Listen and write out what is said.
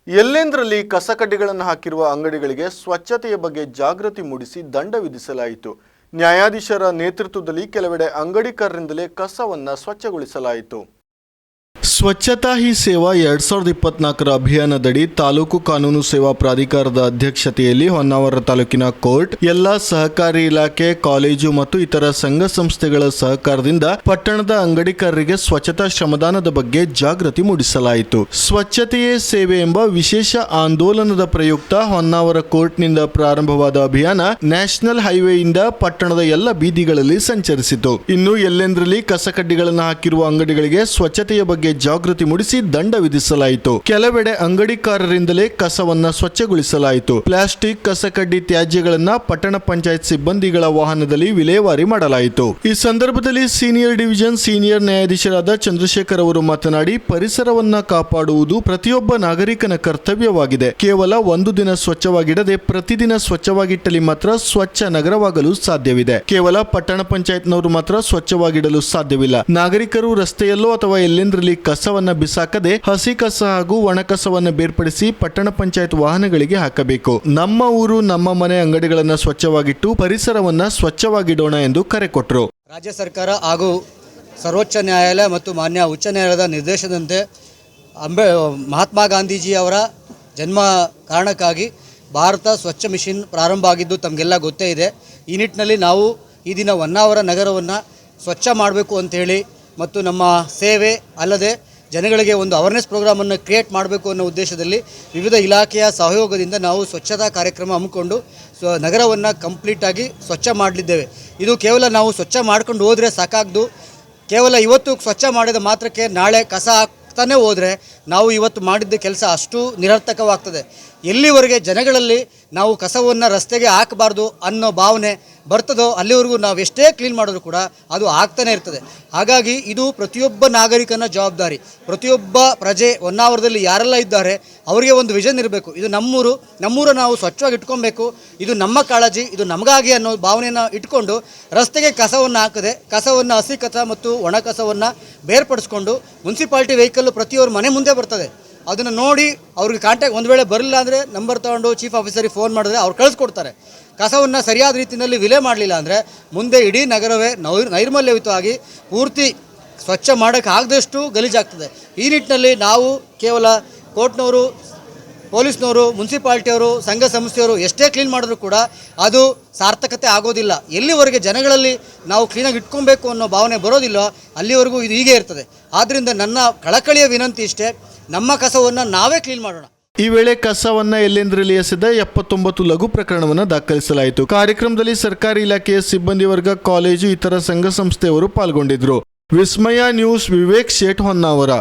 ಎಲ್ಲೆಂದರಲ್ಲಿ ಕಸಕಡ್ಡಿಗಳನ್ನು ಹಾಕಿರುವ ಅಂಗಡಿಗಳಿಗೆ ಸ್ವಚ್ಛತೆಯ ಬಗ್ಗೆ ಜಾಗೃತಿ ಮೂಡಿಸಿ ದಂಡ ವಿಧಿಸಲಾಯಿತು. ನ್ಯಾಯಾಧೀಶರ ನೇತೃತ್ವದಲ್ಲಿ ಕೆಲವೆಡೆ ಅಂಗಡಿಕಾರರಿಂದಲೇ ಕಸವನ್ನು ಸ್ವಚ್ಛಗೊಳಿಸಲಾಯಿತು. ಸ್ವಚ್ಛತಾ ಹಿ ಸೇವಾ 2024 ಅಭಿಯಾನದಡಿ ತಾಲೂಕು ಕಾನೂನು ಸೇವಾ ಪ್ರಾಧಿಕಾರದ ಅಧ್ಯಕ್ಷತೆಯಲ್ಲಿ ಹೊನ್ನಾವರ ತಾಲೂಕಿನ ಕೋರ್ಟ್, ಎಲ್ಲಾ ಸಹಕಾರಿ ಇಲಾಖೆ, ಕಾಲೇಜು ಮತ್ತು ಇತರ ಸಂಘ ಸಂಸ್ಥೆಗಳ ಸಹಕಾರದಿಂದ ಪಟ್ಟಣದ ಅಂಗಡಿಕಾರರಿಗೆ ಸ್ವಚ್ಛತಾ ಶ್ರಮದಾನದ ಬಗ್ಗೆ ಜಾಗೃತಿ ಮೂಡಿಸಲಾಯಿತು. ಸ್ವಚ್ಛತೆಯೇ ಸೇವೆ ಎಂಬ ವಿಶೇಷ ಆಂದೋಲನದ ಪ್ರಯುಕ್ತ ಹೊನ್ನಾವರ ಕೋರ್ಟ್ನಿಂದ ಪ್ರಾರಂಭವಾದ ಅಭಿಯಾನ ನ್ಯಾಷನಲ್ ಹೈವೇಯಿಂದ ಪಟ್ಟಣದ ಎಲ್ಲ ಬೀದಿಗಳಲ್ಲಿ ಸಂಚರಿಸಿತು. ಇನ್ನು ಎಲ್ಲೆಂದರಲ್ಲಿ ಕಸಕಡ್ಡಿಗಳನ್ನು ಹಾಕಿರುವ ಅಂಗಡಿಗಳಿಗೆ ಸ್ವಚ್ಛತೆಯ ಬಗ್ಗೆ ಜಾಗೃತಿ ಮೂಡಿಸಿ ದಂಡ ವಿಧಿಸಲಾಯಿತು. ಕೆಲವೆಡೆ ಅಂಗಡಿಕಾರರಿಂದಲೇ ಕಸವನ್ನ ಸ್ವಚ್ಛಗೊಳಿಸಲಾಯಿತು. ಪ್ಲಾಸ್ಟಿಕ್, ಕಸಕಡ್ಡಿ ತ್ಯಾಜ್ಯಗಳನ್ನ ಪಟ್ಟಣ ಪಂಚಾಯತ್ ಸಿಬ್ಬಂದಿಗಳ ವಾಹನದಲ್ಲಿ ವಿಲೇವಾರಿ ಮಾಡಲಾಯಿತು. ಈ ಸಂದರ್ಭದಲ್ಲಿ ಸೀನಿಯರ್ ಡಿವಿಷನ್ ಸೀನಿಯರ್ ನ್ಯಾಯಾಧೀಶರಾದ ಚಂದ್ರಶೇಖರ್ ಅವರು ಮಾತನಾಡಿ, ಪರಿಸರವನ್ನ ಕಾಪಾಡುವುದು ಪ್ರತಿಯೊಬ್ಬ ನಾಗರಿಕನ ಕರ್ತವ್ಯವಾಗಿದೆ. ಕೇವಲ ಒಂದು ದಿನ ಸ್ವಚ್ಛವಾಗಿಡದೆ ಪ್ರತಿದಿನ ಸ್ವಚ್ಛವಾಗಿಟ್ಟಲ್ಲಿ ಮಾತ್ರ ಸ್ವಚ್ಛ ನಗರವಾಗಲು ಸಾಧ್ಯವಿದೆ. ಕೇವಲ ಪಟ್ಟಣ ಪಂಚಾಯತ್ನವರು ಮಾತ್ರ ಸ್ವಚ್ಛವಾಗಿಡಲು ಸಾಧ್ಯವಿಲ್ಲ. ನಾಗರಿಕರು ರಸ್ತೆಯಲ್ಲೋ ಅಥವಾ ಎಲ್ಲೆಂದರಲ್ಲಿ ಕಸವನ್ನ ಬಿಸಾಕದೆ ಹಸಿ ಕಸ ಹಾಗೂ ಒಣ ಕಸವನ್ನ ಬೇರ್ಪಡಿಸಿ ಪಟ್ಟಣ ಪಂಚಾಯತ್ ವಾಹನಗಳಿಗೆ ಹಾಕಬೇಕು. ನಮ್ಮ ಊರು ನಮ್ಮ ಮನೆ ಅಂಗಡಿಗಳನ್ನ ಸ್ವಚ್ಛವಾಗಿಟ್ಟು ಪರಿಸರವನ್ನ ಸ್ವಚ್ಛವಾಗಿಡೋಣ ಎಂದು ಕರೆ ಕೊಟ್ಟರು. ರಾಜ್ಯ ಸರ್ಕಾರ ಹಾಗೂ ಸರ್ವೋಚ್ಚ ನ್ಯಾಯಾಲಯ ಮತ್ತು ಮಾನ್ಯ ಉಚ್ಚ ನ್ಯಾಯಾಲಯದ ನಿರ್ದೇಶನದಂತೆ ಮಹಾತ್ಮ ಗಾಂಧೀಜಿ ಅವರ ಜನ್ಮ ಕಾರಣಕ್ಕಾಗಿ ಭಾರತ ಸ್ವಚ್ಛ ಮಿಷನ್ ಪ್ರಾರಂಭ ಆಗಿದ್ದು ತಮಗೆಲ್ಲ ಗೊತ್ತೇ ಇದೆ. ಈ ನಿಟ್ಟಿನಲ್ಲಿ ನಾವು ಈ ದಿನ ಹೊನ್ನಾವರ ನಗರವನ್ನು ಸ್ವಚ್ಛ ಮಾಡಬೇಕು ಅಂಥೇಳಿ ಮತ್ತು ನಮ್ಮ ಸೇವೆ ಅಲ್ಲದೆ ಜನಗಳಿಗೆ ಒಂದು ಅವೇರ್ನೆಸ್ ಪ್ರೋಗ್ರಾಮನ್ನು ಕ್ರಿಯೇಟ್ ಮಾಡಬೇಕು ಅನ್ನೋ ಉದ್ದೇಶದಲ್ಲಿ ವಿವಿಧ ಇಲಾಖೆಯ ಸಹಯೋಗದಿಂದ ನಾವು ಸ್ವಚ್ಛತಾ ಕಾರ್ಯಕ್ರಮ ಹಮ್ಮಿಕೊಂಡು ನಗರವನ್ನು ಕಂಪ್ಲೀಟಾಗಿ ಸ್ವಚ್ಛ ಮಾಡಲಿದ್ದೇವೆ. ಇದು ಕೇವಲ ನಾವು ಸ್ವಚ್ಛ ಮಾಡ್ಕೊಂಡು ಹೋದರೆ ಸಾಕಾಗ್ದು. ಕೇವಲ ಇವತ್ತು ಸ್ವಚ್ಛ ಮಾಡಿದ ಮಾತ್ರಕ್ಕೆ ನಾಳೆ ಕಸ ಹಾಕ್ತಾನೆ ಹೋದರೆ ನಾವು ಇವತ್ತು ಮಾಡಿದ್ದ ಕೆಲಸ ಅಷ್ಟು ನಿರರ್ಥಕವಾಗ್ತದೆ. ಎಲ್ಲಿವರೆಗೆ ಜನಗಳಲ್ಲಿ ನಾವು ಕಸವನ್ನು ರಸ್ತೆಗೆ ಹಾಕಬಾರ್ದು ಅನ್ನೋ ಭಾವನೆ ಬರ್ತದೋ ಅಲ್ಲಿವರೆಗೂ ನಾವು ಎಷ್ಟೇ ಕ್ಲೀನ್ ಮಾಡಿದ್ರು ಕೂಡ ಅದು ಆಗ್ತಾನೆ ಇರ್ತದೆ. ಹಾಗಾಗಿ ಇದು ಪ್ರತಿಯೊಬ್ಬ ನಾಗರಿಕನ ಜವಾಬ್ದಾರಿ. ಪ್ರತಿಯೊಬ್ಬ ಪ್ರಜೆ ಹೊನ್ನಾವರದಲ್ಲಿ ಯಾರೆಲ್ಲ ಇದ್ದಾರೆ ಅವರಿಗೆ ಒಂದು ವಿಷನ್ ಇರಬೇಕು. ಇದು ನಮ್ಮೂರು ನಾವು ಸ್ವಚ್ಛವಾಗಿ ಇಟ್ಕೊಬೇಕು, ಇದು ನಮ್ಮ ಕಾಳಜಿ, ಇದು ನಮಗಾಗಿ ಅನ್ನೋ ಭಾವನೆಯನ್ನು ಇಟ್ಕೊಂಡು ರಸ್ತೆಗೆ ಕಸವನ್ನು ಹಾಕದೆ ಕಸವನ್ನು ಹಸಿ ಕಸ ಮತ್ತು ಒಣ ಕಸವನ್ನು ಬೇರ್ಪಡಿಸ್ಕೊಂಡು ಮುನ್ಸಿಪಾಲ್ಟಿ ವೆಹಿಕಲ್ಲು ಪ್ರತಿಯೊಬ್ಬರ ಮನೆ ಮುಂದೆ ಬರ್ತದೆ. ಅದನ್ನು ನೋಡಿ ಅವ್ರಿಗೆ ಕಾಂಟ್ಯಾಕ್ಟ್ ಒಂದು ವೇಳೆ ಬರಲಿಲ್ಲ ಅಂದರೆ ನಂಬರ್ ತೊಗೊಂಡು ಚೀಫ್ ಆಫೀಸರಿಗೆ ಫೋನ್ ಮಾಡಿದ್ರೆ ಅವ್ರು ಕಳಿಸ್ಕೊಡ್ತಾರೆ. ಕಸವನ್ನು ಸರಿಯಾದ ರೀತಿಯಲ್ಲಿ ವಿಲೆ ಮಾಡಲಿಲ್ಲ ಅಂದರೆ ಮುಂದೆ ಇಡೀ ನಗರವೇ ನೈರ್ಮಲ್ಯಯುತವಾಗಿ ಪೂರ್ತಿ ಸ್ವಚ್ಛ ಮಾಡೋಕ್ಕೆ ಆಗದಷ್ಟು ಗಲೀಜಾಗ್ತದೆ. ಈ ನಿಟ್ಟಿನಲ್ಲಿ ನಾವು ಕೇವಲ ಕೋರ್ಟ್ನವರು, ಪೊಲೀಸ್ನವರು, ಮುನ್ಸಿಪಾಲ್ಟಿಯವರು, ಸಂಘ ಸಂಸ್ಥೆಯವರು ಎಷ್ಟೇ ಕ್ಲೀನ್ ಮಾಡಿದ್ರು ಕೂಡ ಅದು ಸಾರ್ಥಕತೆ ಆಗೋದಿಲ್ಲ. ಎಲ್ಲಿವರೆಗೆ ಜನಗಳಲ್ಲಿ ನಾವು ಕ್ಲೀನಾಗಿ ಇಟ್ಕೊಬೇಕು ಅನ್ನೋ ಭಾವನೆ ಬರೋದಿಲ್ಲ ಅಲ್ಲಿವರೆಗೂ ಇದು ಹೀಗೆ ಇರ್ತದೆ. ಆದ್ದರಿಂದ ನನ್ನ ಕಳಕಳಿಯ ವಿನಂತಿ ಇಷ್ಟೇ, ನಮ್ಮ ಕಸವನ್ನು ನಾವೇ ಕ್ಲೀನ್ ಮಾಡೋಣ. ಈ ವೇಳೆ ಕಸವನ್ನ ಎಲ್ಲೆಂದರಲ್ಲಿ ಎಸೆದ 79 ಲಘು ಪ್ರಕರಣವನ್ನು ದಾಖಲಿಸಲಾಯಿತು. ಕಾರ್ಯಕ್ರಮದಲ್ಲಿ ಸರ್ಕಾರಿ ಇಲಾಖೆಯ ಸಿಬ್ಬಂದಿ ವರ್ಗ, ಕಾಲೇಜು, ಇತರ ಸಂಘ ಸಂಸ್ಥೆಯವರು ಪಾಲ್ಗೊಂಡಿದ್ರು. ವಿಸ್ಮಯ ನ್ಯೂಸ್, ವಿವೇಕ್ ಶೇಟ್, ಹೊನ್ನಾವರ.